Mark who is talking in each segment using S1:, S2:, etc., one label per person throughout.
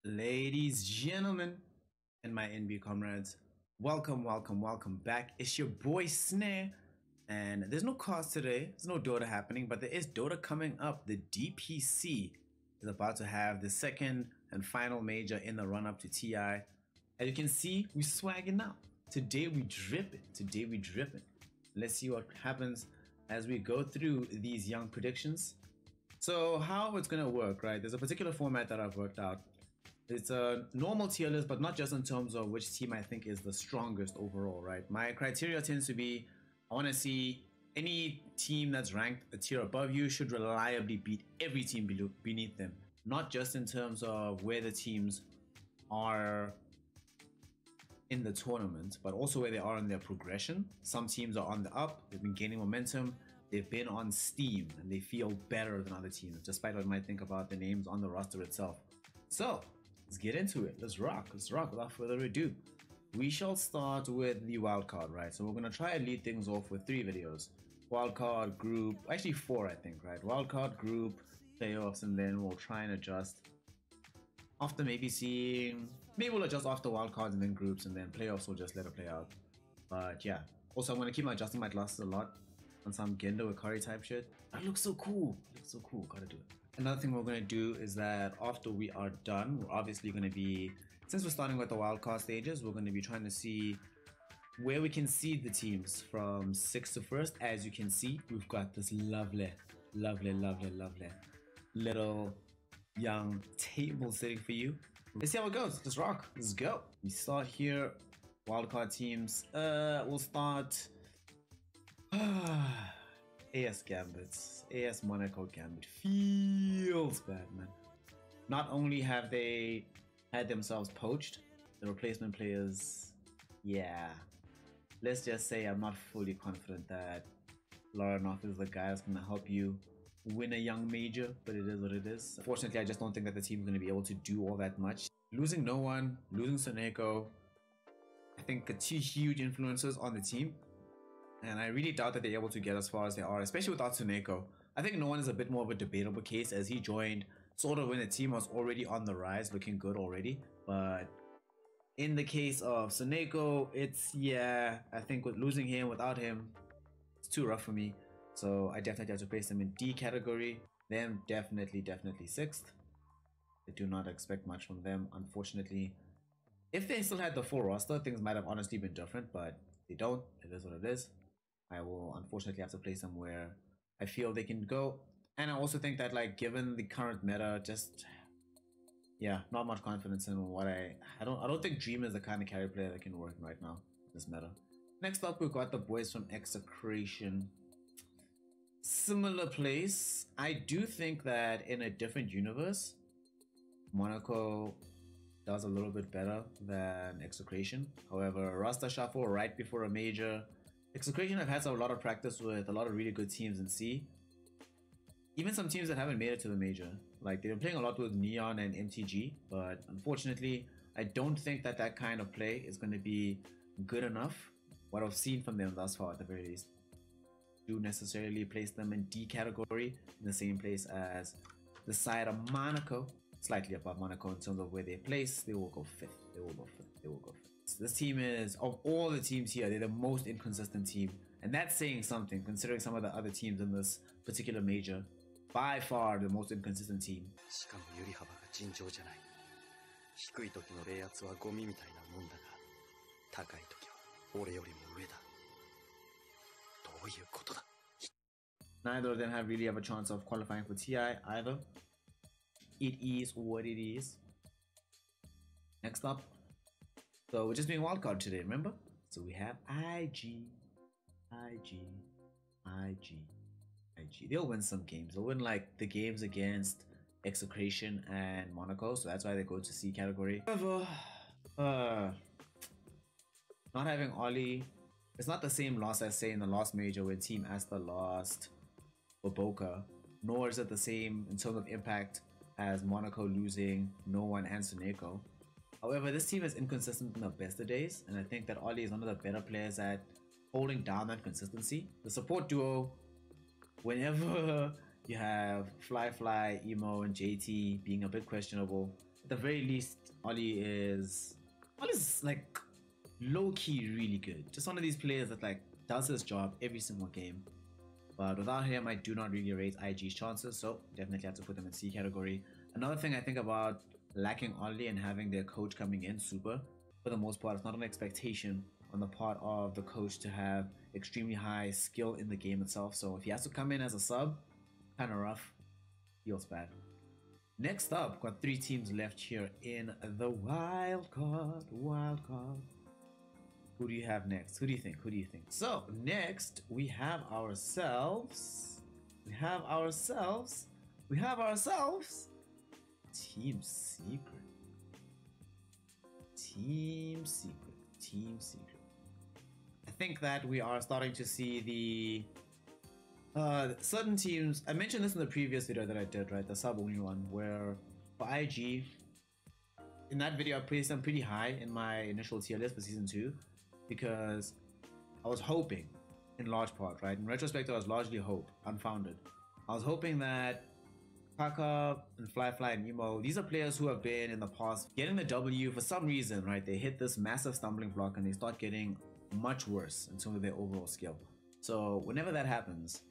S1: Ladies, gentlemen, and my NB comrades, welcome back. It's your boy Snare, and there's no cast today, there's no Dota happening, but there is Dota coming up. The DPC is about to have the second and final major in the run up to TI. As you can see, we swagging out. Today we dripping. Let's see what happens as we go through these young predictions. So how it's gonna work, right? There's a particular format that I've worked out. It's a normal tier list, but not just in terms of which team I think is the strongest overall, right? My criteria tends to be, I want to see any team that's ranked a tier above you should reliably beat every team beneath them. Not just in terms of where the teams are in the tournament, but also where they are in their progression. Some teams are on the up, they've been gaining momentum, they've been on steam, and they feel better than other teams, despite what you might think about the names on the roster itself. So, let's get into it. Let's rock without further ado. We shall start with the wildcard, right? So we're gonna try and lead things off with 3 videos. Wildcard, group, actually 4 I think, right? Wildcard, group, playoffs, and then we'll try and adjust after maybe we'll adjust after wildcards and then groups, and then playoffs we'll just let it play out. But yeah, also I'm gonna keep adjusting my glasses a lot on some Gendo Ikari type shit. That looks so cool, gotta do it. Another thing we're going to do is that after we are done, we're obviously going to be, since we're starting with the wildcard stages, we're going to be trying to see where we can seed the teams from 6th to 1st. As you can see, we've got this lovely little young table sitting for you. Let's see how it goes. Let's rock. Let's go. We start here. Wildcard teams. We'll start AS Gambits, AS Monaco Gambit feels bad, man. Not only have they had themselves poached, the replacement players, yeah. Let's just say I'm not fully confident that Laranov is the guy that's going to help you win a young major, but it is what it is. Unfortunately, I just don't think that the team is going to be able to do all that much. Losing no one, losing Soneko, I think the 2 huge influences on the team. And I really doubt that they're able to get as far as they are, especially without Soneko. I think no one is a bit more of a debatable case, as he joined sort of when the team was already on the rise, looking good already. But in the case of Soneko, it's, yeah, I think with losing him, without him, it's too rough for me. So I definitely have to place them in D category. Them definitely 6th. I do not expect much from them, unfortunately. If they still had the full roster, things might have honestly been different, but they don't. It is what it is. I will unfortunately have to place them where I feel they can go. And I also think that, like, given the current meta, just, yeah, not much confidence in what I don't think Dream is the kind of carry player that can work right now, this meta. Next up, we've got the boys from Execration. Similar place. I do think that in a different universe, Monaco does a little bit better than Execration. However, roster shuffle right before a major. Execration have had a lot of practice with a lot of really good teams in C. Even some teams that haven't made it to the major. Like, they've been playing a lot with Neon and MTG, but unfortunately, I don't think that that kind of play is going to be good enough. What I've seen from them thus far, at the very least. Do necessarily place them in D category, in the same place as the side of Monaco. Slightly above Monaco in terms of where they place. They will go 5th. They will go 5th. This team is, of all the teams here, they're the most inconsistent team. And that's saying something, considering some of the other teams in this particular major. By far the most inconsistent team. Neither of them really have a chance of qualifying for TI either. It is what it is. Next up. So we're just doing wildcard today, remember? So we have IG. They'll win some games. They'll win, like, the games against Execration and Monaco, so that's why they go to C category. However, not having Ollie, it's not the same loss as, say, in the last major when Team Asta lost Boboka, nor is it the same in terms of impact as Monaco losing No One and Soneko. However, this team is inconsistent in the best of days, and I think that Ollie is one of the better players at holding down that consistency. The support duo, whenever you have Fly, Emo, and JT being a bit questionable, at the very least, Ollie's like low-key really good. Just one of these players that like does his job every single game. But without him, I do not really rate IG's chances, so definitely have to put them in C category. Another thing I think about lacking Ollie and having their coach coming in super, for the most part, it's not an expectation on the part of the coach to have extremely high skill in the game itself. So if he has to come in as a sub, kind of rough, feels bad. Next up, got 3 teams left here in the wild card. Who do you have next? Who do you think? So next we have ourselves Team Secret. I think that we are starting to see the certain teams. I mentioned this in the previous video that I did, right? The sub only one, where for IG, in that video I placed them pretty high in my initial tier list for season 2, because I was hoping, in large part, right? In retrospect, I was largely hope, unfounded. I was hoping that Kaka and Fly and Emo, these are players who have been in the past getting the W for some reason, right? They hit this massive stumbling block and they start getting much worse in terms of their overall skill. So whenever that happens,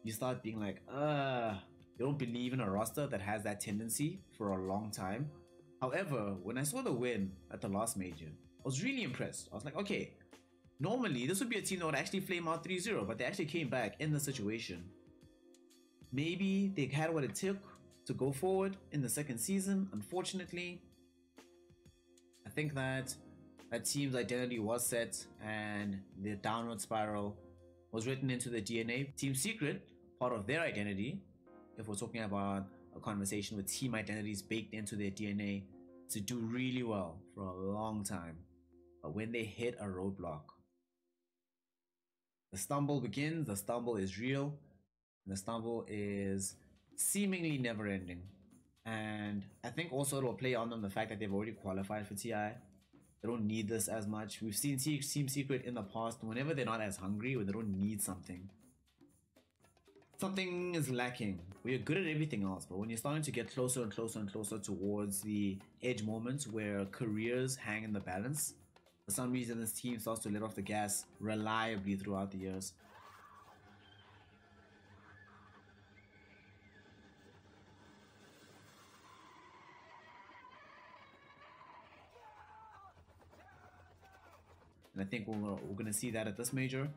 S1: you start being like, you don't believe in a roster that has that tendency for a long time. However, when I saw the win at the last major, I was really impressed. I was like, okay, normally this would be a team that would actually flame out 3-0, but they actually came back in the situation. Maybe they had what it took to go forward in the second season. Unfortunately, I think that team's identity was set and the downward spiral was written into the DNA. Team Secret, part of their identity, if we're talking about a conversation with team identities baked into their DNA, to do really well for a long time. But when they hit a roadblock, the stumble begins, the stumble is real, and the stumble is seemingly never ending. And I think also it'll play on them the fact that they've already qualified for TI. They don't need this as much. We've seen Team Secret in the past, whenever they're not as hungry, when they don't need something, something is lacking. We're good at everything else, but when you're starting to get closer and closer and closer towards the edge moments where careers hang in the balance, for some reason this team starts to let off the gas reliably throughout the years. And I think we're going to see that at this major,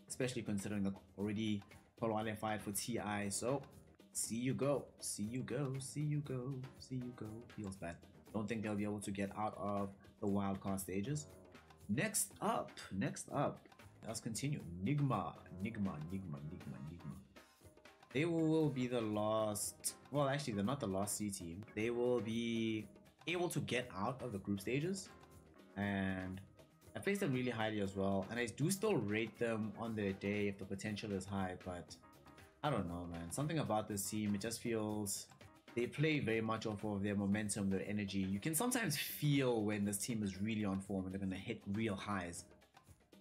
S1: especially considering the already qualified for TI. So see you go. Feels bad. Don't think they'll be able to get out of the wildcard stages. Next up, let's continue. Nigma. They will be the last, well actually they're not the last C team. They will be able to get out of the group stages, and I place them really highly as well, and I do still rate them on their day if the potential is high, but I don't know, man. Something about this team, it just feels they play very much off of their momentum, their energy. You can sometimes feel when this team is really on form and they're going to hit real highs.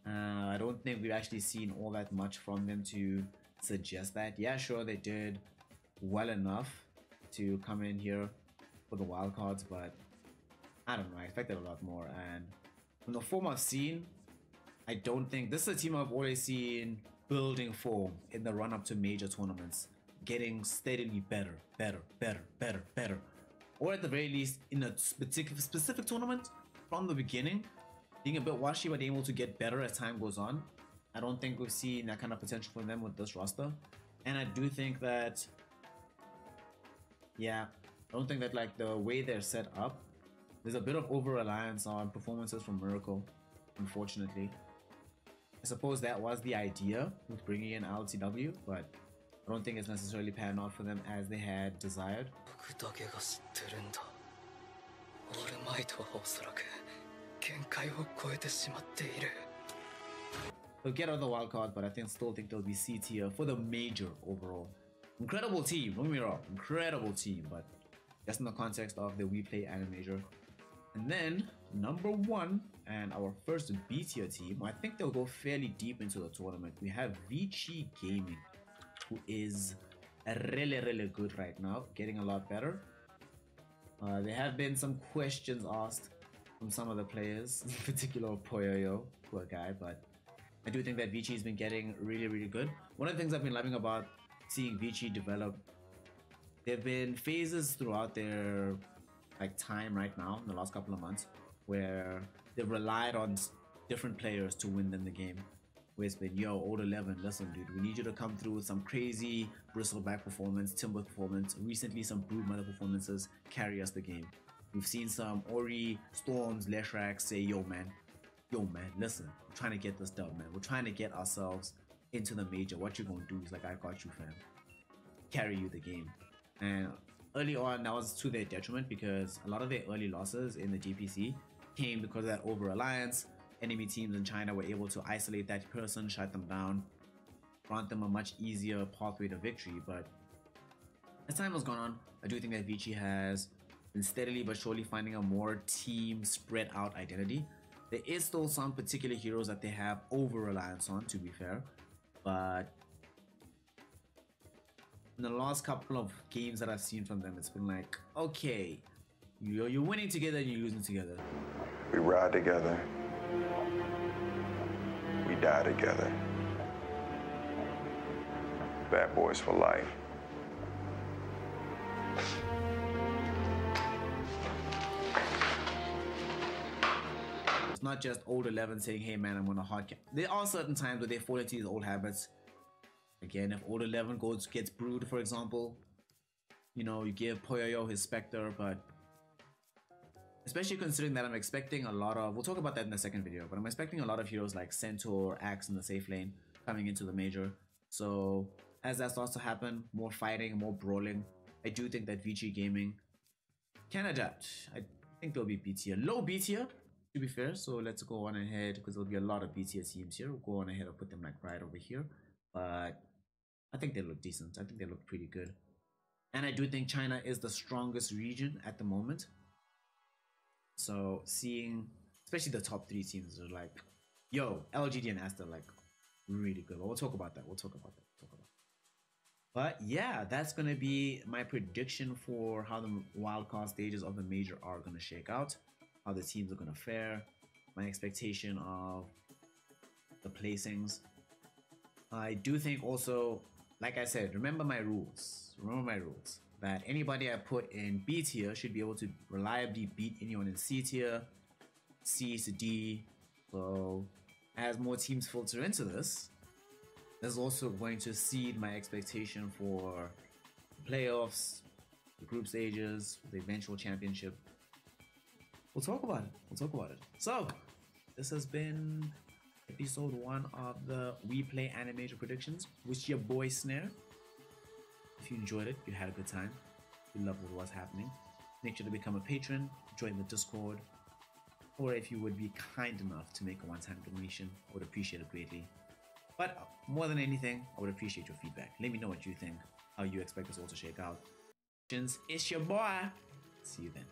S1: I don't think we've actually seen all that much from them to suggest that. Yeah, sure, they did well enough to come in here for the wildcards, but I don't know, I expected a lot more. And from the form I've seen, I don't think this is a team I've always seen building form in the run-up to major tournaments, getting steadily better, or at the very least in a specific tournament from the beginning, being a bit washy but able to get better as time goes on. I don't think we've seen that kind of potential from them with this roster, and I do think that, yeah, I don't think that like the way they're set up, there's a bit of over-reliance on performances from Miracle, unfortunately. I suppose that was the idea with bringing in LTW, but I don't think it's necessarily panned out for them as they had desired. They'll get out of the wildcard, but I still think they'll be C tier for the major overall. Incredible team, don't get me wrong, incredible team, but just in the context of the WePlay Animajor. And then number 1 and our first B tier team, I think they'll go fairly deep into the tournament. We have Vici Gaming, who is really good right now, getting a lot better. There have been some questions asked from some of the players, in particular Poyoyo, poor guy, but I do think that Vici has been getting really, really good. One of the things I've been loving about seeing Vici develop, there have been phases throughout their time right now in the last couple of months where they've relied on different players to win them the game. Where it's been, yo, Old 11, listen, dude, we need you to come through with some crazy Bristleback performance, Timber performance, recently some Broodmother performances, carry us the game. We've seen some Ori, Storms, Leshrac say, yo, man, listen, we're trying to get this done, man. We're trying to get ourselves into the major. What you gonna do is like, I got you, fam. Carry you the game. And early on, that was to their detriment because a lot of their early losses in the DPC came because of that over-reliance. Enemy teams in China were able to isolate that person, shut them down, grant them a much easier pathway to victory. But as time has gone on, I do think that Vici has been steadily but surely finding a more team spread out identity. There is still some particular heroes that they have over-reliance on, to be fair, but in the last couple of games that I've seen from them, it's been like, okay, you're winning together and you're losing together.
S2: We ride together. We die together. Bad boys for life.
S1: It's not just Old 11 saying, hey man, I'm on a hard cap. There are certain times where they fall into these old habits. Again, if Old 11 gets brewed, for example, you know, you give Poyoyo his Spectre, but especially considering that I'm expecting a lot of, we'll talk about that in the second video, but I'm expecting a lot of heroes like Centaur, Axe in the safe lane coming into the major. So as that starts to happen, more fighting, more brawling, I do think that Vici Gaming can adapt. I think they'll be B tier, low B tier to be fair. So let's go on ahead because there'll be a lot of B tier teams here. We'll go on ahead and put them like right over here, but I think they look decent. I think they look pretty good. And I do think China is the strongest region at the moment. So seeing, especially the top 3 teams are like, yo, LGD and Asta like really good. But we'll talk about that. But yeah, that's going to be my prediction for how the wildcard stages of the major are going to shake out, how the teams are going to fare, my expectation of the placings. I do think also, like I said, remember my rules, that anybody I put in B tier should be able to reliably beat anyone in C tier, C to D. So as more teams filter into this, is also going to seed my expectation for playoffs, the group stages, the eventual championship. We'll talk about it. So this has been episode 1 of the WePlay Animajor predictions with your boy Snare. If you enjoyed it, you had a good time, you loved what's happening, make sure to become a patron, join the Discord, or if you would be kind enough to make a one-time donation, I would appreciate it greatly. But more than anything, I would appreciate your feedback. Let me know what you think, how you expect this all to shake out. It's your boy. See you then.